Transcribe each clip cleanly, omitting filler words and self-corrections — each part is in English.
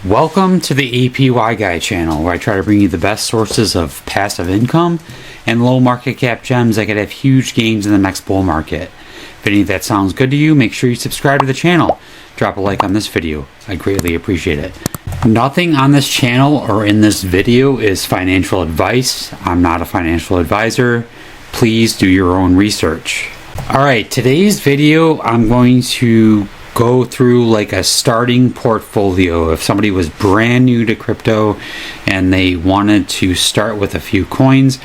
Welcome to the APY Guy channel, where I try to bring you the best sources of passive income and low market cap gems that could have huge gains in the next bull market. If any of that sounds good to you, make sure you subscribe to the channel. Drop a like on this video. I greatly appreciate it. Nothing on this channel or in this video is financial advice. I'm not a financial advisor. Please do your own research. Alright, today's video I'm going to go through like a starting portfolio. If somebody was brand new to crypto and they wanted to start with a few coins,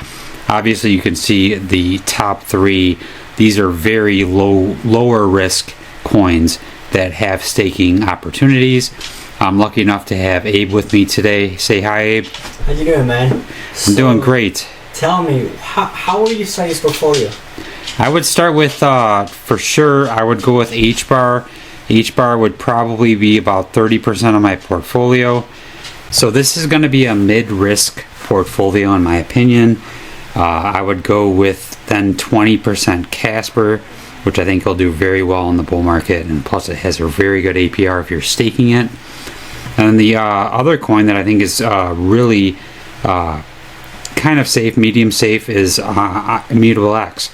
obviously you can see the top three. These are very lower risk coins that have staking opportunities. I'm lucky enough to have Abe with me today. Say hi, Abe. How you doing, man? I'm doing great. Tell me, how will you start this portfolio? I would start with, for sure, I would go with HBAR. HBAR would probably be about 30% of my portfolio. So this is going to be a mid-risk portfolio in my opinion. I would go with then 20% Casper, which I think will do very well in the bull market, and plus it has a very good APR if you're staking it. And the other coin that I think is really kind of safe, medium safe, is Immutable X.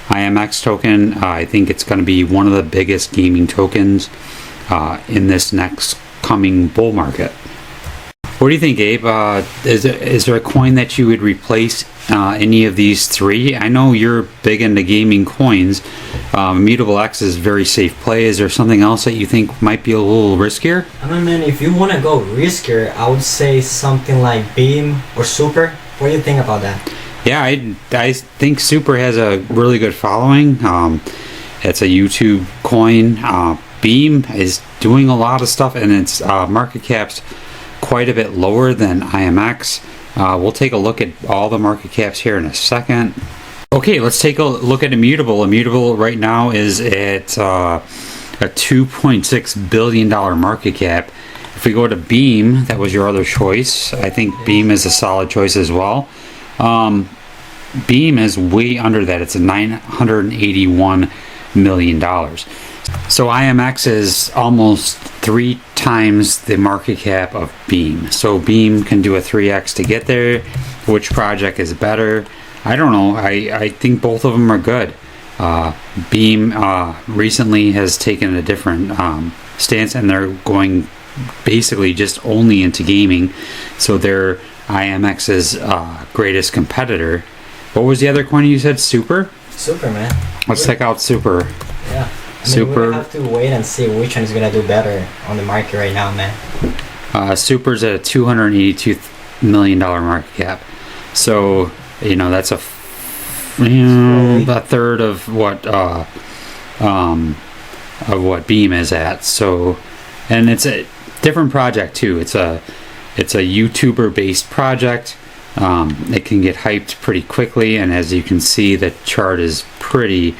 IMX token. I think it's going to be one of the biggest gaming tokens in this next coming bull market. What do you think, Abe? Is there a coin that you would replace any of these three? I know you're big into gaming coins. Immutable X is very safe play. Is there something else that you think might be a little riskier? I mean, man, if you want to go riskier, I would say something like Beam or Super. What do you think about that? Yeah, I think Super has a really good following. It's a YouTube coin. Beam is doing a lot of stuff, and its market cap's quite a bit lower than IMX. We'll take a look at all the market caps here in a second. Okay, let's take a look at Immutable. Immutable right now is at a $2.6 billion market cap. If we go to Beam, that was your other choice. I think Beam is a solid choice as well. Beam is way under that. It's a $981 million. So IMX is almost 3 times the market cap of Beam. So Beam can do a 3x to get there. Which project is better? I don't know. I think both of them are good. Beam recently has taken a different stance, and they're going basically just only into gaming. So they're IMX's greatest competitor. What was the other coin you said? Super? Super, man. Let's check out Super. Yeah. Super. We have to wait and see which one is gonna do better on the market right now, man. Super's at a $282 million market cap. So that's a third of what Beam is at. So, and it's a different project too. It's a YouTuber based project. It can get hyped pretty quickly, and as you can see, the chart is pretty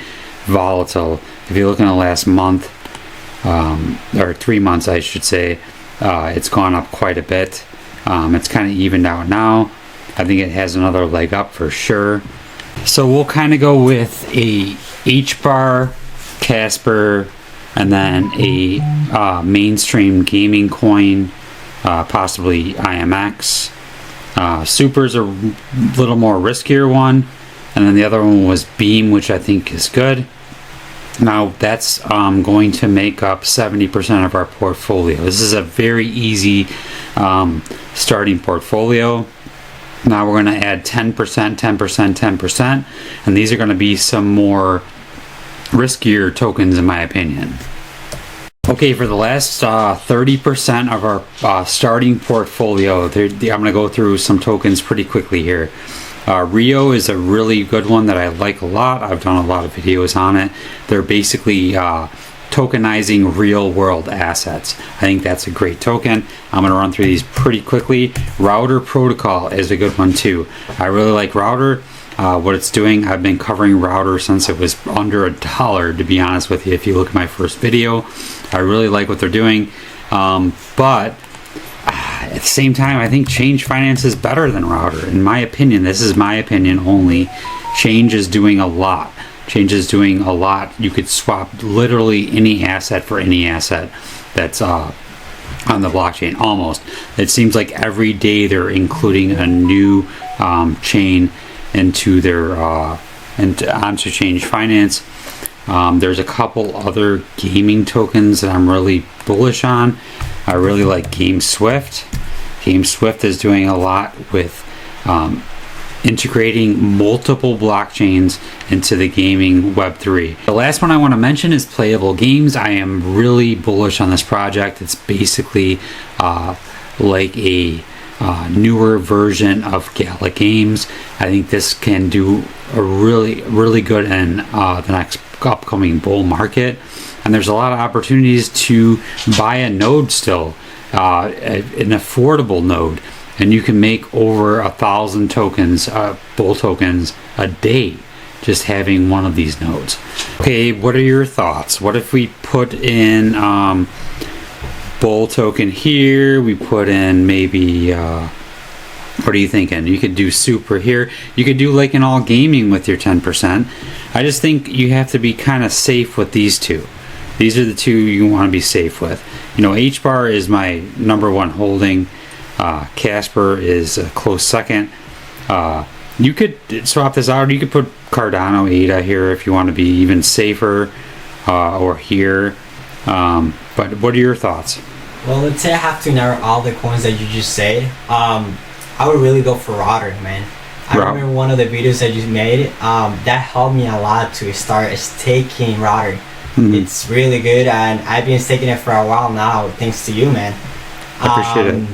volatile. If you look in the last month, or 3 months I should say, it's gone up quite a bit. It's kind of evened out now. I think it has another leg up for sure. So we'll kind of go with a HBAR, Casper, and then a mainstream gaming coin, possibly IMX. Super's a little more riskier one, and then the other one was Beam, which I think is good. Now that's going to make up 70% of our portfolio. This is a very easy starting portfolio. Now we're going to add 10%, 10%, 10%, and these are going to be some more riskier tokens in my opinion. Okay, for the last 30% of our starting portfolio, I'm going to go through some tokens pretty quickly here. Rio is a really good one that I like a lot. I've done a lot of videos on it. They're basically tokenizing real world assets. I think that's a great token. I'm going to run through these pretty quickly. Router Protocol is a good one too. I really like Router. What it's doing, I've been covering Router since it was under $1, to be honest with you. If you look at my first video, I really like what they're doing. But at the same time, I think Change Finance is better than Router. In my opinion, this is my opinion only. Change is doing a lot. Change is doing a lot. You could swap literally any asset for any asset that's on the blockchain. Almost. It seems like every day they're including a new chain into their onto Change Finance. There's a couple other gaming tokens that I'm really bullish on. I really like GameSwift. GameSwift is doing a lot with integrating multiple blockchains into the gaming Web3. The last one I want to mention is Playable Games. I am really bullish on this project. It's basically like a newer version of Gala Games. I think this can do a really good in the next upcoming bull market. And there's a lot of opportunities to buy a node still, an affordable node. And you can make over 1,000 tokens, bull tokens, a day just having one of these nodes. Okay, what are your thoughts? What if we put in bull token here? We put in maybe, what are you thinking? You could do super here. You could do like in all gaming with your 10%. I just think you have to be kind of safe with these two. These are the two you want to be safe with. You know, HBAR is my #1 holding. Casper is a close second. You could swap this out. You could put Cardano ADA here if you want to be even safer, or here. But what are your thoughts? Well, let's say I have to narrow all the coins that you just said. I would really go for Rodder, man. I remember one of the videos that you made. That helped me a lot to start staking Rodder. It's really good, and I've been staking it for a while now, thanks to you, man. I appreciate it.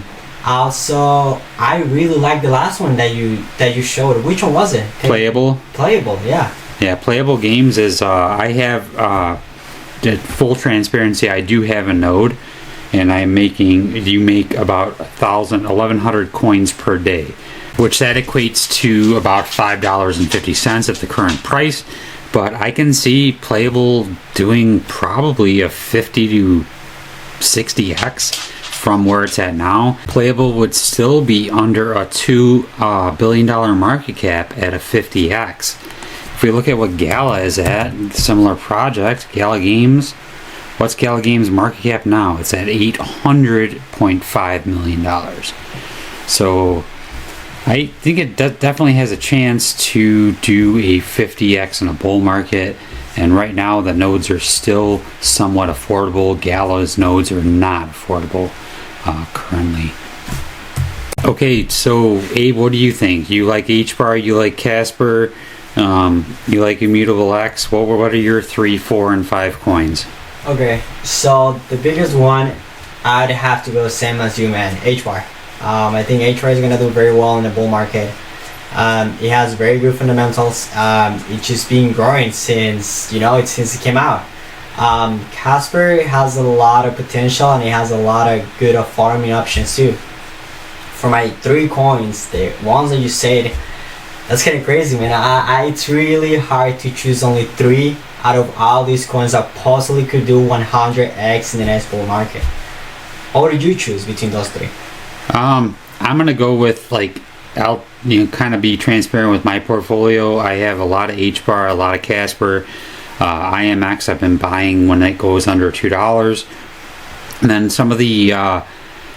Also, I really like the last one that you showed. Which one was it? Playable. Playable, yeah. Yeah, Playable Games is. I have full transparency. I do have a node, and you make about 1,100 coins per day, which that equates to about $5.50 at the current price. But I can see Playable doing probably a 50 to 60x from where it's at now. Playable would still be under a $2 billion market cap at a 50x. If we look at what Gala is at, similar project, Gala Games, what's Gala Games market cap now? It's at $800.5 million. So I think it definitely has a chance to do a 50x in a bull market. And right now the nodes are still somewhat affordable. Gala's nodes are not affordable currently. Okay, so Abe, what do you think? You like HBAR, you like Casper, you like Immutable X. What are your 3, 4, and 5 coins? Okay, so the biggest one, I'd have to go same as you, man. HBAR. I think HBAR is gonna do very well in the bull market. It has very good fundamentals. It's just been growing since it came out. Casper has a lot of potential, and it has a lot of good farming options too. For my 3 coins, the ones that you said, that's kind of crazy, man. It's really hard to choose only 3 out of all these coins that possibly could do 100x in the next bull market. What did you choose between those 3? I'm gonna go with I'll kind of be transparent with my portfolio. I have a lot of HBAR, a lot of Casper, IMX. I've been buying when it goes under $2, and then some of the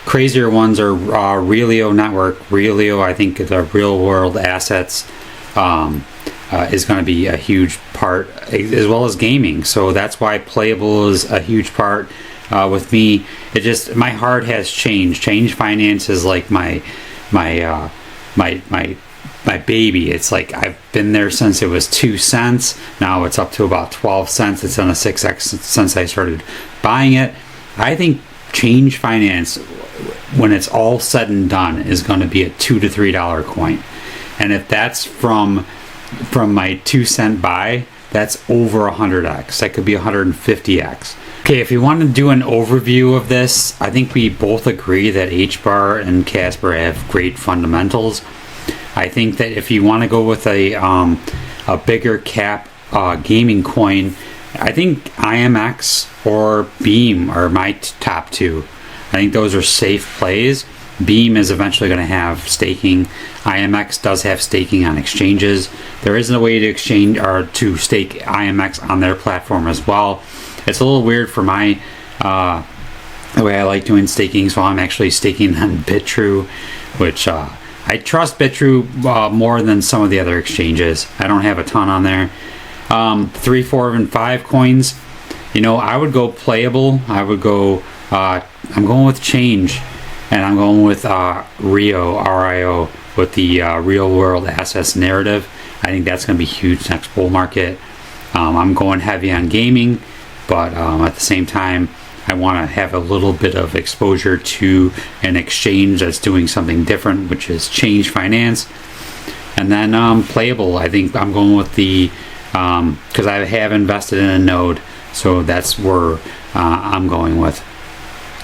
crazier ones are Relio Network. Relio, I think the real world assets is going to be a huge part, as well as gaming. So that's why Playable is a huge part with me. It just, my heart has changed. Change Finance is like my baby. It's like I've been there since it was 2 cents. Now it's up to about 12 cents. It's on a 6x since I started buying it. I think Change Finance, when it's all said and done, is going to be a $2 to $3 coin. And if that's from my 2 cent buy, that's over 100x. That could be 150x. Okay, if you want to do an overview of this, I think we both agree that HBAR and Casper have great fundamentals. I think that if you want to go with a bigger cap gaming coin, I think IMX or Beam are my top 2. I think those are safe plays. Beam is eventually going to have staking. IMX does have staking on exchanges. There isn't a way to exchange or to stake IMX on their platform as well. It's a little weird for my the way I like doing staking. So I'm actually staking on Bitrue, which I trust Bitrue more than some of the other exchanges. I don't have a ton on there. 3, 4, and 5 coins. You know, I would go playable. I would go. I'm going with Change, and I'm going with Rio, RIO, with the real world assets narrative. I think that's going to be huge next bull market. I'm going heavy on gaming, but at the same time, I want to have a little bit of exposure to an exchange that's doing something different, which is Change Finance. And then playable, I think I'm going with the, because I have invested in a node, so that's where I'm going with.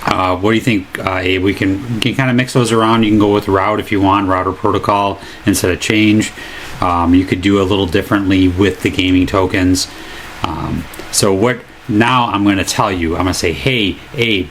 What do you think, Abe? We can kind of mix those around. You can go with Route if you want, Router Protocol instead of Change. You could do a little differently with the gaming tokens. So what now I'm going to tell you, I'm going to say, hey, Abe,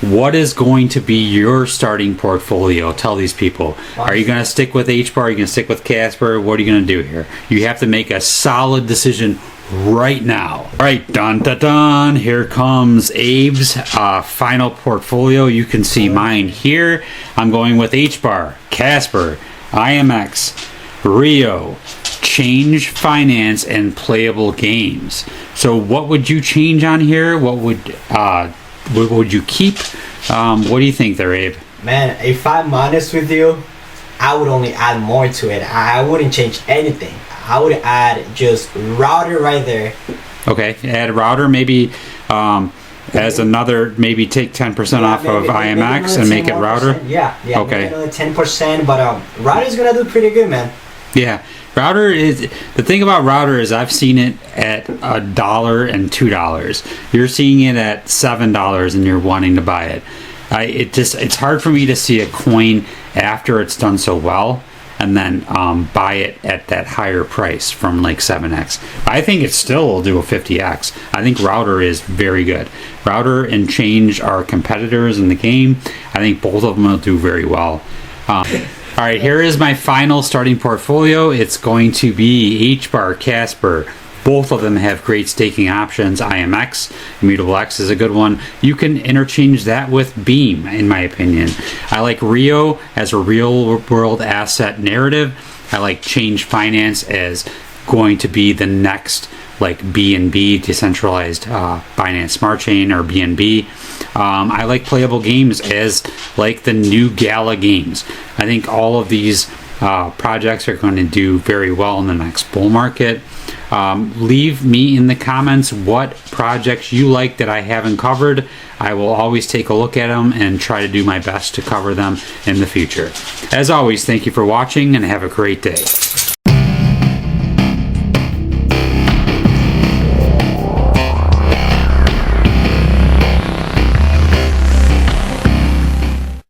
what is going to be your starting portfolio? Tell these people. Are you going to stick with HBAR? Are you going to stick with Casper? What are you going to do here? You have to make a solid decision right now. All right, dun dun dun. Here comes Abe's final portfolio. You can see mine here. I'm going with HBAR, Casper, IMX, Rio, Change Finance, and playable games. So what would you change on here? What would you keep? What do you think there, Abe? Man, if I'm honest with you, I would only add more to it. I wouldn't change anything. I would add just Router right there. Okay, add Router, maybe as another, maybe take 10% off of IMX and make it Router. Yeah, okay. Another 10%, but Router's gonna do pretty good, man. Yeah, Router is, the thing about Router is I've seen it at $1 and $2. You're seeing it at $7 and you're wanting to buy it. It's hard for me to see a coin after it's done so well and then buy it at that higher price from like 7x. I think it still will do a 50x. I think Router is very good. Router and Change are competitors in the game. I think both of them will do very well. All right, here is my final starting portfolio. It's going to be HBAR, Casper. Both of them have great staking options. IMX, Immutable X is a good one. You can interchange that with Beam, in my opinion. I like Rio as a real world asset narrative. I like Change Finance as going to be the next like BNB, decentralized Binance Smart Chain, or BNB. I like playable games as like the new Gala games. I think all of these projects are going to do very well in the next bull market. Leave me in the comments what projects you like that I haven't covered. I will always take a look at them and try to do my best to cover them in the future. As always, thank you for watching and have a great day.